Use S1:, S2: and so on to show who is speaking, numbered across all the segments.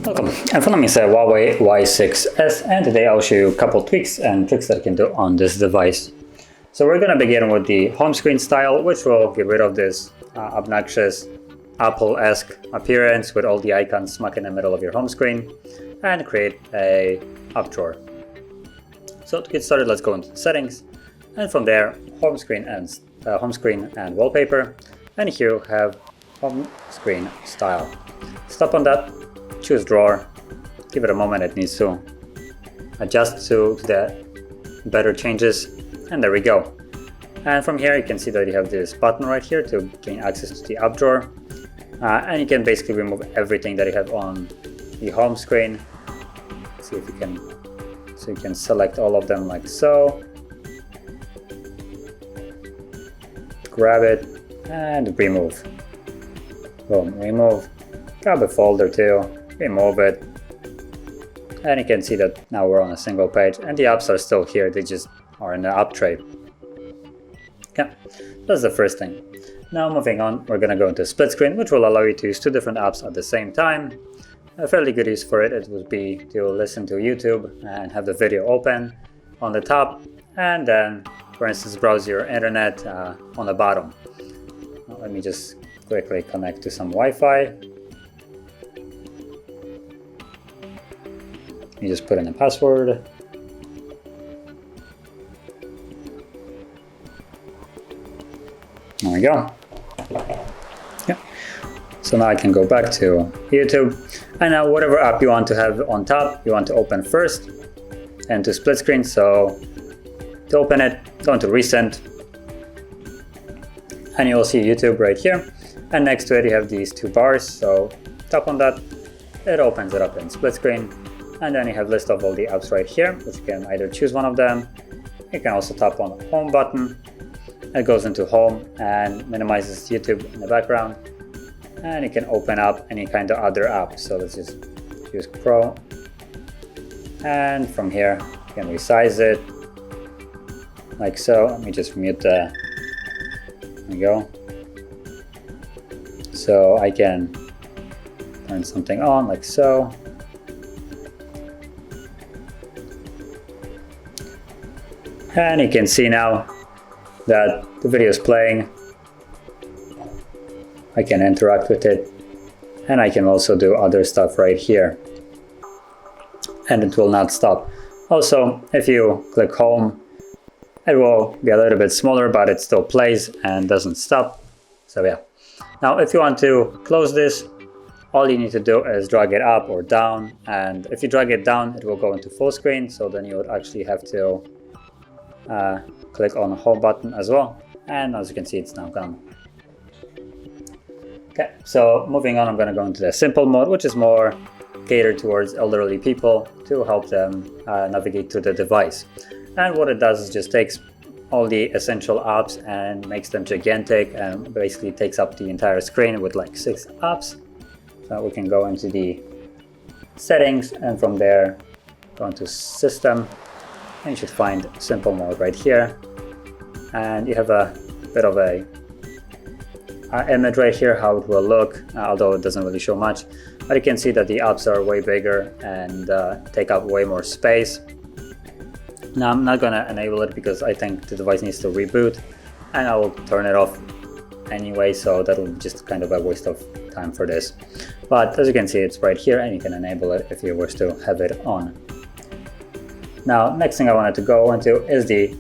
S1: Welcome, in front of me is a Huawei Y6s, and today I'll show you a couple tweaks and tricks that you can do on this device. So we're going to begin with the home screen style, which will get rid of this obnoxious Apple-esque appearance with all the icons smack in the middle of your home screen, and create a up drawer. So to get started, let's go into the settings, and from there, home screen and wallpaper, and here you have home screen style. Stop on that, choose drawer, give it a moment, it needs to adjust to the better changes, and there we go. And from here you can see that you have this button right here to gain access to the up drawer, and you can basically remove everything that you have on the home screen. See if you can, so you can select all of them like so, grab it and remove. Boom, remove, grab a folder too, remove it, and you can see that now we're on a single page and the apps are still here, they just are in the up tray. Yeah, that's the first thing. Now moving on, we're gonna go into split screen, which will allow you to use two different apps at the same time. A fairly good use for it would be to listen to YouTube and have the video open on the top, and then for instance browse your internet on the bottom. Let me just quickly connect to some Wi-Fi. You just put in a password. There we go. Yeah. So now I can go back to YouTube, and now whatever app you want to have on top, you want to open first, and to split screen. So to open it, go into recent, and you will see YouTube right here, and next to it you have these two bars. So tap on that, it opens it up in split screen, and then you have list of all the apps right here, which you can either choose one of them. You can also tap on the home button. It goes into home and minimizes YouTube in the background, and you can open up any kind of other app. So let's just use Pro, and from here you can resize it like so. Let me just mute the, there we go. So I can turn something on like so. And you can see now that the video is playing. I can interact with it, and I can also do other stuff right here, and it will not stop. Also, if you click home, it will be a little bit smaller, but it still plays and doesn't stop. So yeah. Now if you want to close this, all you need to do is drag it up or down, and if you drag it down it will go into full screen, so then you would actually have to click on the home button as well, and as you can see it's now gone. Okay, so moving on, I'm going to go into the simple mode, which is more catered towards elderly people to help them navigate to the device. And what it does is just takes all the essential apps and makes them gigantic, and basically takes up the entire screen with like 6 apps. So we can go into the settings, and from there go into system, and you should find simple mode right here, and you have a bit of a image right here how it will look, although it doesn't really show much, but you can see that the apps are way bigger and take up way more space. Now I'm not gonna enable it because I think the device needs to reboot, and I will turn it off anyway, so that will be just kind of a waste of time for this. But as you can see, it's right here, and you can enable it if you wish to have it on. Now, next thing I wanted to go into is the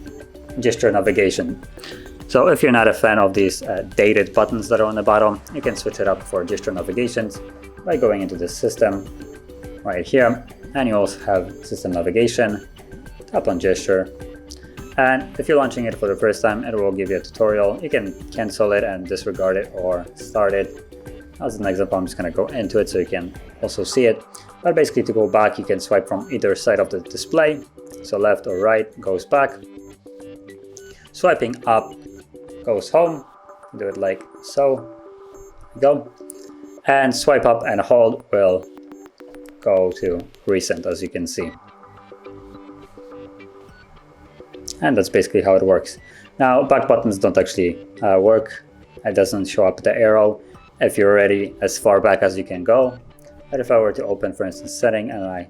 S1: gesture navigation. So if you're not a fan of these dated buttons that are on the bottom, you can switch it up for gesture navigations by going into the system right here, and you also have system navigation. Tap on gesture, and if you're launching it for the first time, it will give you a tutorial. You can cancel it and disregard it or start it. As an example, I'm just going to go into it so you can also see it. But basically, to go back, you can swipe from either side of the display. So left or right goes back. Swiping up goes home. Do it like so. Go. And swipe up and hold will go to recent, as you can see. And that's basically how it works. Now, back buttons don't actually work it doesn't show up the arrow if you're already as far back as you can go. But if I were to open, for instance, setting, and I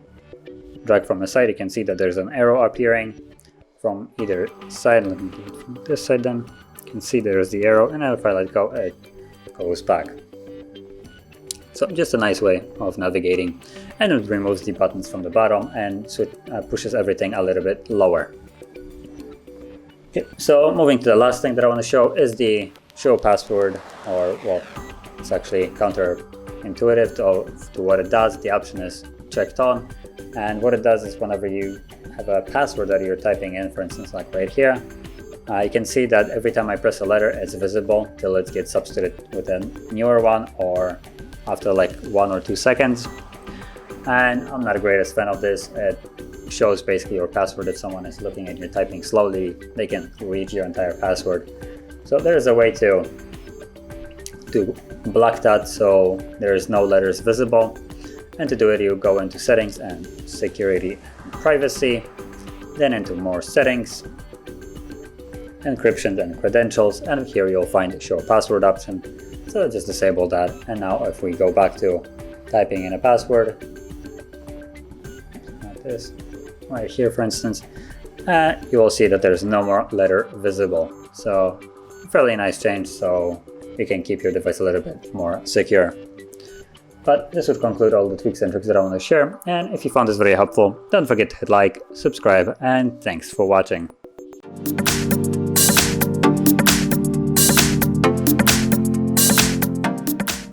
S1: drag from the side, you can see that there's an arrow appearing from either side. Let me do it from this side then. You can see there's the arrow, and if I let go, it goes back. So just a nice way of navigating, and it removes the buttons from the bottom, and so it pushes everything a little bit lower. Okay, so moving to the last thing that I want to show is the show password, or well, it's actually counterintuitive to what it does. The option is checked on, and what it does is whenever you have a password that you're typing in, for instance, like right here, you can see that every time I press a letter, it's visible till it gets substituted with a newer one, or after like 1 or 2 seconds. And I'm not the greatest fan of this. It shows basically your password. If someone is looking at you typing slowly, they can read your entire password. So there's a way to block that so there's no letters visible. And to do it, you go into settings and security and privacy, then into more settings, encryption and credentials, and here you'll find show password option. So just disable that, and now if we go back to typing in a password, like this, right here for instance, you will see that there's no more letter visible. So fairly nice change, so you can keep your device a little bit more secure. But this would conclude all the tweaks and tricks that I want to share, and if you found this very helpful, don't forget to hit like, subscribe, and thanks for watching.